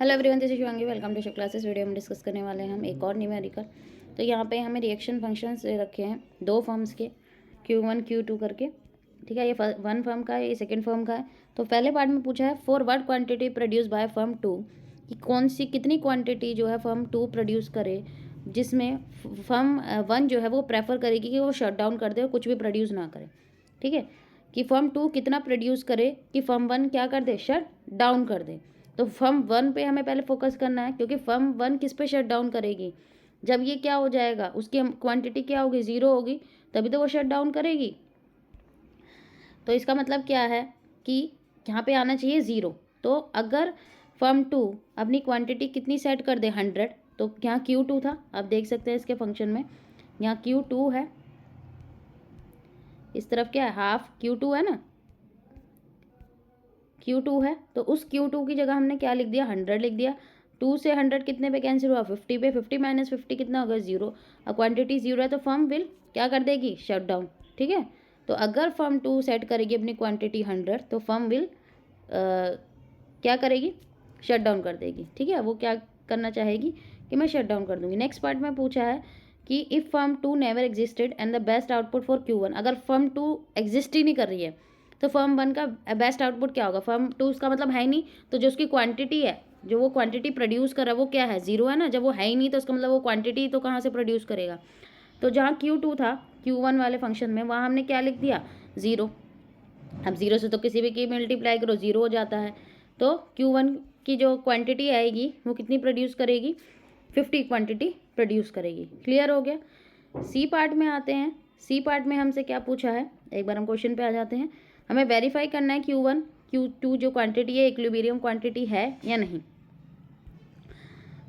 Hello everyone, this is Shivangi. Welcome to Shiv classes. Video में discuss करने वाले हैं हम एक और न्यूमेरिकल। तो यहाँ पे हमें रिएक्शन फंक्शंस दे रखे हैं दो फॉर्म्स के, Q1 Q2 करके। ठीक है, ये वन फॉर्म का है, ये सेकंड फॉर्म का है। तो पहले पार्ट में पूछा है for what quantity produce by form 2, कि कौन सी कितनी क्वांटिटी जो है फॉर्म 2 प्रोड्यूस करे, जिसमें फॉर्म 1 जो है वो प्रेफर करेगी कि वो शट डाउन कर दे और कुछ भी प्रोड्यूस ना करे। ठीक है, कि फॉर्म 2 कितना प्रोड्यूस करे कि फॉर्म 1 क्या कर दे, शट डाउन कर दे। तो फर्म 1 पे हमें पहले फोकस करना है, क्योंकि फर्म 1 किस पे शट डाउन करेगी, जब ये क्या हो जाएगा, उसकी क्वांटिटी क्या होगी, 0 होगी, तभी तो वो शट डाउन करेगी। तो इसका मतलब क्या है कि यहाँ पे आना चाहिए 0। तो अगर फर्म 2 अपनी क्वांटिटी कितनी सेट कर दे, 100, तो यहाँ Q2 था, आप देख सकते हैं इसके फंक्शन में, यहाँ Q2 है, इस तरफ क्या है, हाफ Q2 है ना, Q2 है। तो उस Q2 की जगह हमने क्या लिख दिया, 100 लिख दिया। 2 से 100 कितने पे कैंसिल हुआ, 50 पे। 50 माइनस 50 कितना होगा, 0। अब क्वांटिटी 0 है तो फर्म विल क्या कर देगी, शट डाउन। ठीक है, तो अगर फर्म 2 सेट करेगी अपनी क्वांटिटी 100, तो फर्म विल क्या करेगी, शट डाउन कर देगी। ठीक है, वो क्या करना चाहेगी कि मैं शट डाउन कर दूंगी। नेक्स्ट पार्ट में पूछा है कि if firm 2 never existed and the best output for Q1, अगर फर्म 2 एग्जिस्ट ही नहीं कर रही है तो फर्म 1 का बेस्ट आउटपुट क्या होगा। फर्म 2 उसका मतलब है ही नहीं, तो जो उसकी क्वांटिटी है, जो वो क्वांटिटी प्रोड्यूस कर रहा है वो क्या है, 0 है ना। जब वो है ही नहीं तो उसका मतलब वो क्वांटिटी तो कहाँ से प्रोड्यूस करेगा। तो जहाँ Q2 था Q1 वाले फंक्शन में, वहाँ हमने क्या लिख दिया, 0। अब 0 से तो किसी भी की मल्टीप्लाई करो 0 हो जाता है। तो Q1 की जो क्वांटिटी आएगी वो कितनी प्रोड्यूस करेगी, 50 क्वांटिटी प्रोड्यूस करेगी। क्लियर हो गया। सी पार्ट में आते हैं। सी पार्ट में हमसे क्या पूछा है, एक बार हम क्वेश्चन पे आ जाते हैं। हमें वेरीफाई करना है Q1 Q2 जो क्वांटिटी है इक्विलिब्रियम क्वांटिटी है या नहीं।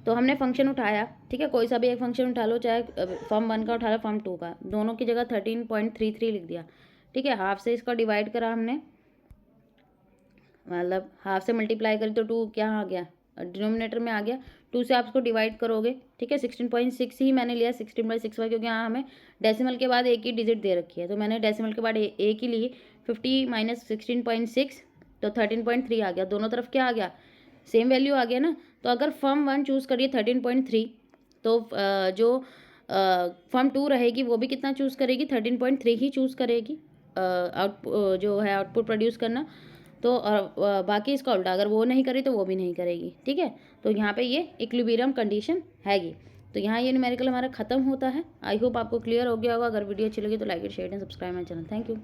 तो हमने फंक्शन उठाया, ठीक है, कोई सा भी एक फंक्शन उठा लो, चाहे फॉर्म 1 का उठा लो फॉर्म 2 का, दोनों की जगह 13.33 लिख दिया। ठीक है, हाफ से इसका डिवाइड करा हमने, मतलब हाफ से मल्टीप्लाई करी तो 2 क्या आ गया, डिनोमिनेटर में आ गया। 2 से आप इसको डिवाइड करोगे, ठीक है, 16.6 ही मैंने लिया, 16/6 क्योंकि यहाँ हमें डेसिमल के बाद एक ही डिजिट दे रखी है, तो मैंने डेसिमल के बाद एक ही ली। 50 माइनस 16.6 तो 13.3 आ गया। दोनों तरफ क्या आ गया, सेम वैल्यू आ गया ना। तो अगर फर्म 1 चूज़ करिए 13.3, तो जो फर्म 2 रहेगी वो भी कितना चूज़ करेगी, 13.3 ही चूज़ करेगी जो है आउटपुट प्रोड्यूस करना। तो और बाकी इसका उल्टा, अगर वो नहीं करी तो वो भी नहीं करेगी। ठीक है, तो यहाँ पे ये इक्विलिब्रियम कंडीशन हैगी। तो यहाँ ये न्यूमेरिकल हमारा खत्म होता है। आई होप आपको क्लियर हो गया होगा। अगर वीडियो अच्छी लगी तो like share and subscribe my channel. Thank you.